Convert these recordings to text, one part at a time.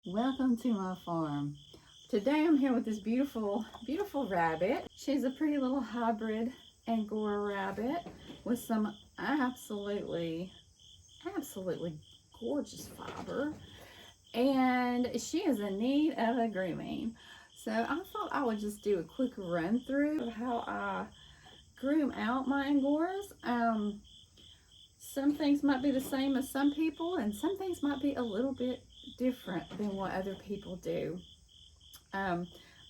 Welcome to my farm. Today I'm here with this beautiful rabbit. She's a pretty little hybrid Angora rabbit with some absolutely gorgeous fiber, and she is in need of a grooming. So I thought I would just do a quick run through of how I groom out my Angoras. Some things might be the same as some people, and some things might be a little bit different than what other people do. I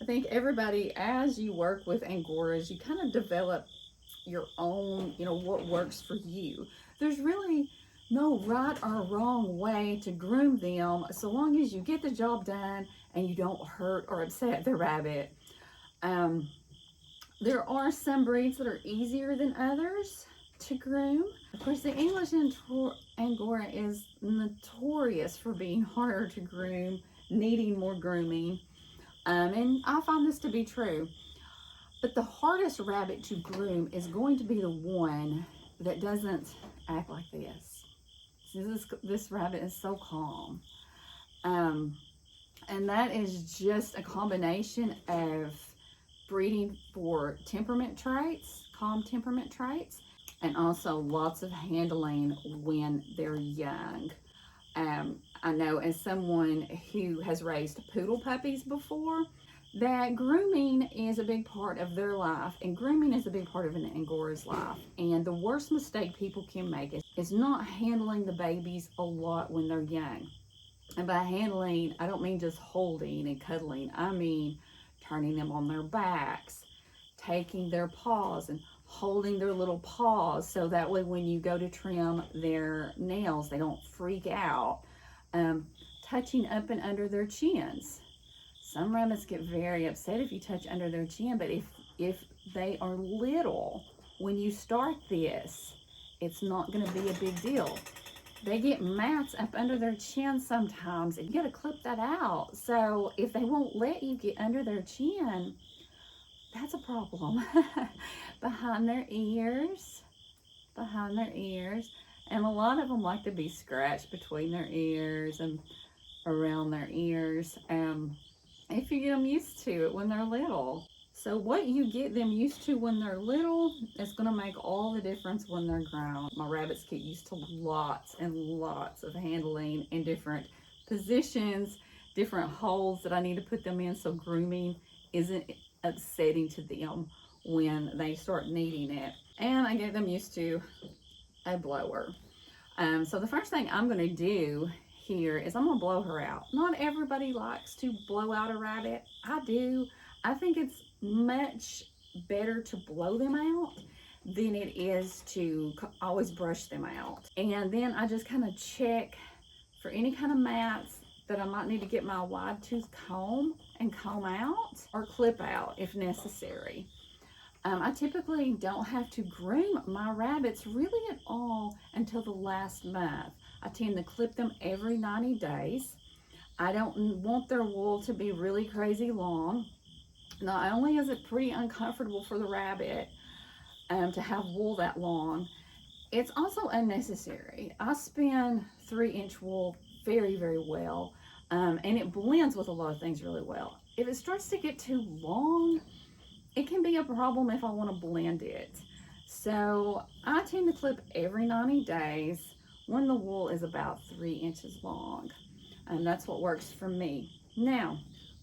think everybody, as you work with Angoras, you kind of develop your own, what works for you. There's really no right or wrong way to groom them, so long as you get the job done and you don't hurt or upset the rabbit. There are some breeds that are easier than others to groom. Of course, the English Angora is notorious for being harder to groom, needing more grooming, and I find this to be true. But the hardest rabbit to groom is going to be the one that doesn't act like this. See, this rabbit is so calm. And that is just a combination of breeding for temperament traits, calm temperament traits, and also lots of handling when they're young. I know as someone who has raised poodle puppies before, that grooming is a big part of their life, and grooming is a big part of an Angora's life. And the worst mistake people can make is not handling the babies a lot when they're young. And by handling, I don't mean just holding and cuddling. I mean turning them on their backs, taking their paws and holding their little paws, so that way when you go to trim their nails, they don't freak out. Touching up and under their chins. Some rabbits get very upset if you touch under their chin, but if they are little, when you start this, it's not going to be a big deal. They get mats up under their chin sometimes, and you got to clip that out. So if they won't let you get under their chin, that's a problem. behind their ears, and a lot of them like to be scratched between their ears and around their ears. If you get them used to it when they're little. So what you get them used to when they're little is going to make all the difference when they're grown. My rabbits get used to lots and lots of handling in different positions, different holes that I need to put them in, so grooming isn't upsetting to them when they start needing it. And I get them used to a blower. So the first thing I'm going to do here is I'm going to blow her out. Not everybody likes to blow out a rabbit. I do. I think it's much better to blow them out than it is to always brush them out. And then I just kind of check for any kind of mats that I might need to get my wide tooth comb and comb out or clip out if necessary. I typically don't have to groom my rabbits really at all until the last month. I tend to clip them every 90 days. I don't want their wool to be really crazy long. Not only is it pretty uncomfortable for the rabbit to have wool that long, it's also unnecessary. I spin 3-inch wool very, very well, and it blends with a lot of things really well. If it starts to get too long, it can be a problem if I want to blend it. So I tend to clip every 90 days when the wool is about 3 inches long. And that's what works for me. Now,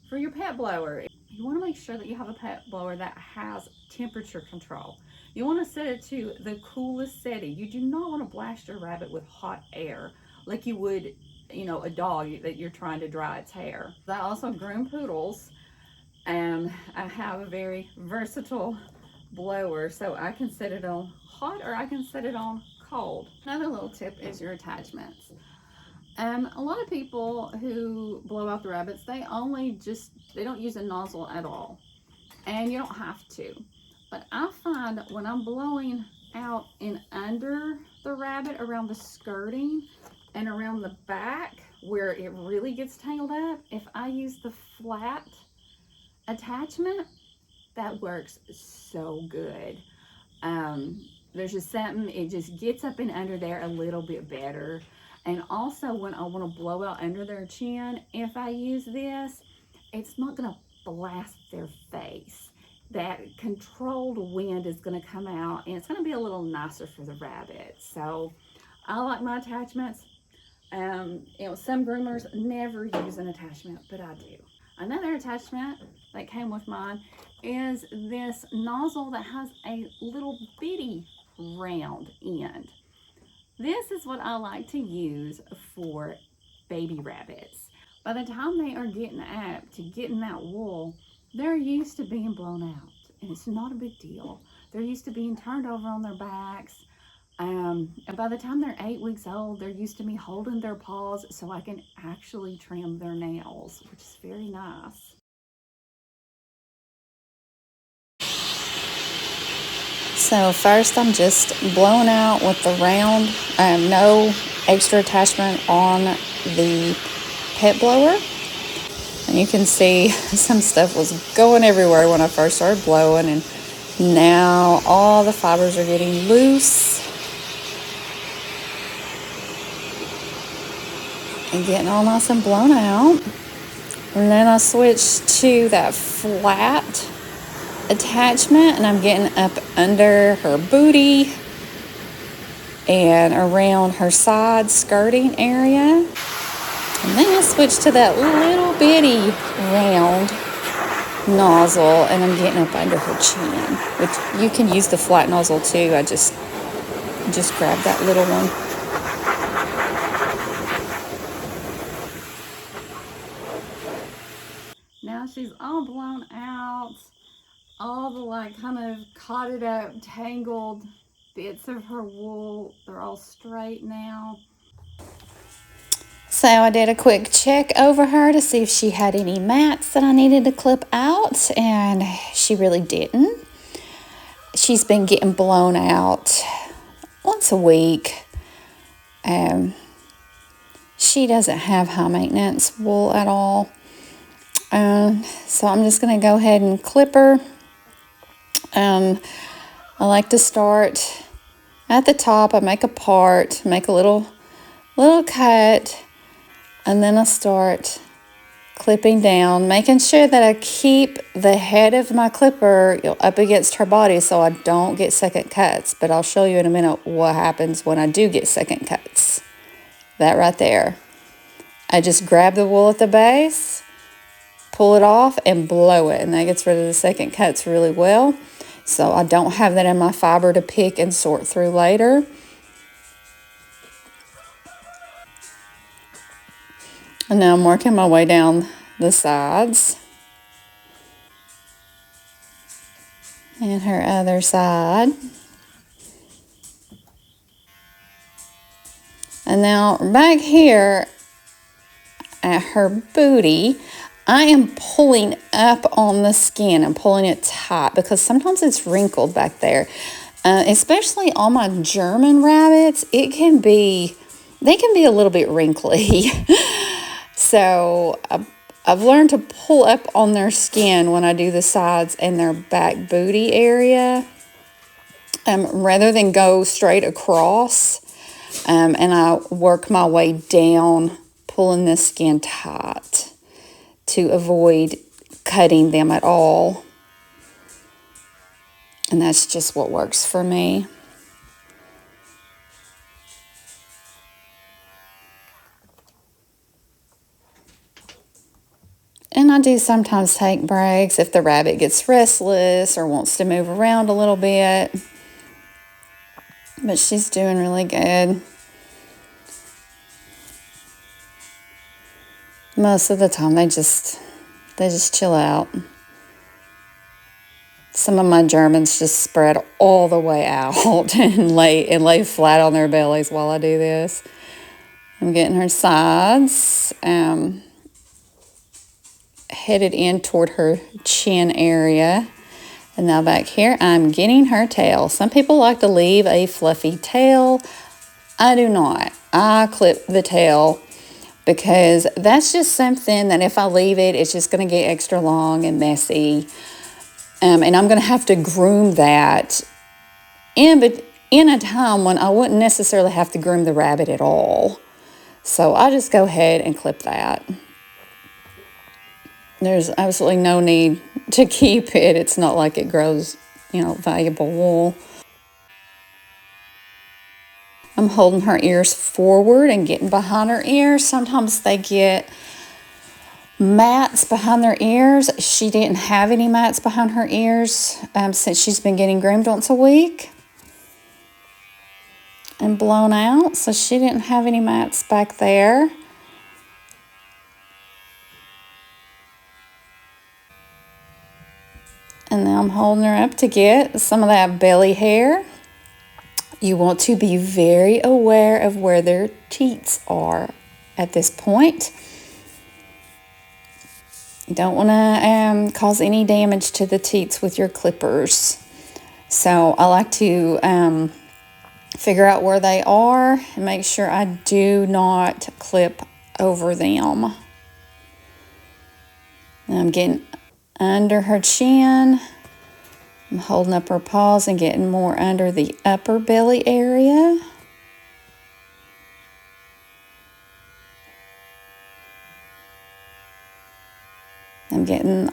for your pet blower, you want to make sure that you have a pet blower that has temperature control. You want to set it to the coolest setting. You do not want to blast your rabbit with hot air like you would, a dog that you're trying to dry its hair. I also groom poodles, and I have a very versatile blower, so I can set it on hot or I can set it on cold. Another little tip is your attachments. A lot of people who blow out the rabbits, they don't use a nozzle at all, and you don't have to. But I find that when I'm blowing out in under the rabbit, around the skirting and around the back where it really gets tangled up, if I use the flat attachment, that works so good. There's just something, it just gets up and under there a little bit better. And also when I want to blow out under their chin, if I use this, it's not going to blast their face. That controlled wind is going to come out, and it's going to be a little nicer for the rabbit. So I like my attachments. Some groomers never use an attachment, but I do. Another attachment that came with mine is this nozzle that has a little bitty round end. This is what I like to use for baby rabbits. By the time they are getting up to getting that wool, they're used to being blown out, and it's not a big deal. They're used to being turned over on their backs. And by the time they're 8 weeks old, they're used to me holding their paws so I can actually trim their nails, which is very nice. So first I'm just blowing out with the round, no extra attachment on the pet blower. And you can see some stuff was going everywhere when I first started blowing, and now all the fibers are getting loose and getting all nice and blown out. And then I switched to that flat attachment, and I'm getting up under her booty and around her side skirting area. And then I switched to that little bitty round nozzle, and I'm getting up under her chin, which you can use the flat nozzle too. I just grabbed that little one. Now she's all blown out. All the kind of cotted up, tangled bits of her wool, they're all straight now. So I did a quick check over her to see if she had any mats that I needed to clip out, and she really didn't. She's been getting blown out once a week. She doesn't have high maintenance wool at all. So I'm just going to go ahead and clip her. I like to start at the top. I make a part, make a little cut, and then I start clipping down, making sure that I keep the head of my clipper up against her body so I don't get second cuts. But I'll show you in a minute what happens when I do get second cuts. That right there. I just grab the wool at the base, pull it off, and blow it, and that gets rid of the second cuts really well. So I don't have that in my fiber to pick and sort through later. And now I'm working my way down the sides. And her other side. And now back here at her booty, I am pulling up on the skin and pulling it tight because sometimes it's wrinkled back there. Especially on my German rabbits, they can be a little bit wrinkly. So I've learned to pull up on their skin when I do the sides and their back booty area, rather than go straight across. And I work my way down, pulling the skin tight to avoid cutting them at all. And that's just what works for me. And I do sometimes take breaks if the rabbit gets restless or wants to move around a little bit. But she's doing really good. Most of the time they just chill out. Some of my Germans just spread all the way out and lay flat on their bellies while I do this. I'm getting her sides headed in toward her chin area. And now back here, I'm getting her tail. Some people like to leave a fluffy tail. I do not. I clip the tail because that's just something that if I leave it, it's just going to get extra long and messy. And I'm going to have to groom that in a time when I wouldn't necessarily have to groom the rabbit at all. So I just go ahead and clip that. There's absolutely no need to keep it. It's not like it grows, you know, valuable wool. I'm holding her ears forward and getting behind her ears. Sometimes they get mats behind their ears. She didn't have any mats behind her ears since she's been getting groomed once a week and blown out. So she didn't have any mats back there. And now I'm holding her up to get some of that belly hair. You want to be very aware of where their teats are at this point. You don't want to cause any damage to the teats with your clippers. So I like to figure out where they are and make sure I do not clip over them. And I'm getting under her chin. I'm holding up her paws and getting more under the upper belly area. I'm getting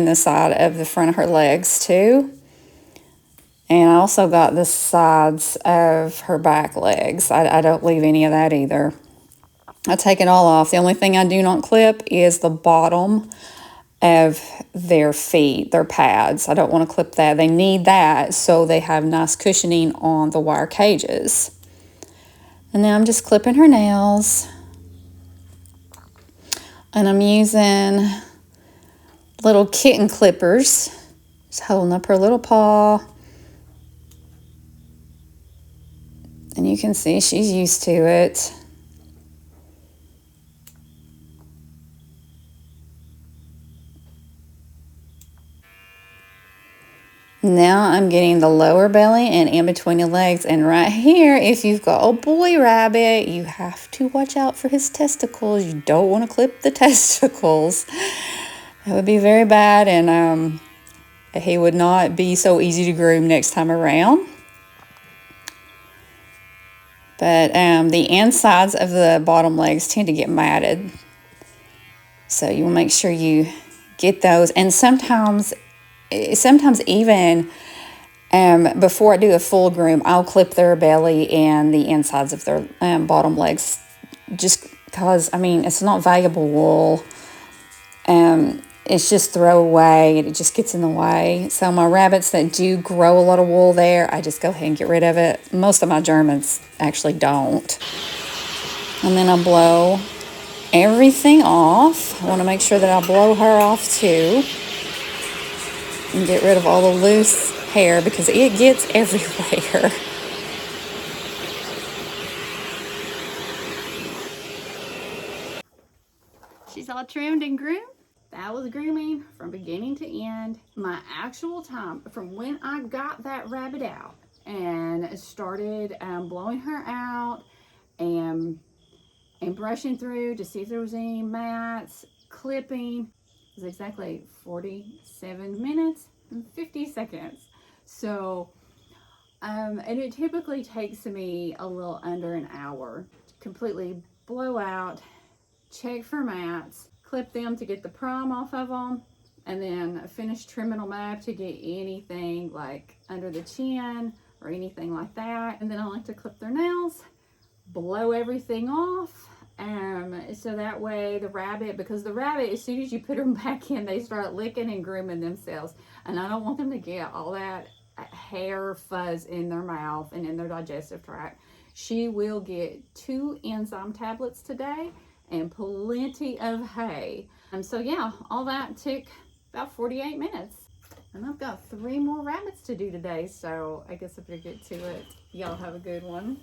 the side of the front of her legs too. And I also got the sides of her back legs. I don't leave any of that either. I take it all off. The only thing I do not clip is the bottom of their feet, their pads. I don't want to clip that. They need that so they have nice cushioning on the wire cages. And now I'm just clipping her nails. And I'm using little kitten clippers. Just holding up her little paw. And you can see she's used to it. Now I'm getting the lower belly and in between the legs. And right here, if you've got a boy rabbit, you have to watch out for his testicles. You don't want to clip the testicles. That would be very bad, and he would not be so easy to groom next time around. But the insides of the bottom legs tend to get matted. So you will make sure you get those. And sometimes even before I do a full groom, I'll clip their belly and the insides of their bottom legs. Just because, I mean, it's not valuable wool. It's just throwaway and it just gets in the way. So my rabbits that do grow a lot of wool there, I just go ahead and get rid of it. Most of my Germans actually don't. And then I blow everything off. I want to make sure that I blow her off too. And get rid of all the loose hair because it gets everywhere. She's all trimmed and groomed. That was grooming from beginning to end. My actual time from when I got that rabbit out and started blowing her out and brushing through to see if there was any mats, clipping, was exactly 47 minutes and 50 seconds. So, and it typically takes me a little under an hour to completely blow out, check for mats, clip them to get the prime off of them, and then finish trimming them up to get anything like under the chin or anything like that. And then I like to clip their nails, blow everything off. So that way the rabbit, because the rabbit, as soon as you put them back in, they start licking and grooming themselves. And I don't want them to get all that hair fuzz in their mouth and in their digestive tract. She will get 2 enzyme tablets today and plenty of hay. So yeah, all that took about 48 minutes. And I've got 3 more rabbits to do today, so I guess if we get to it, y'all have a good one.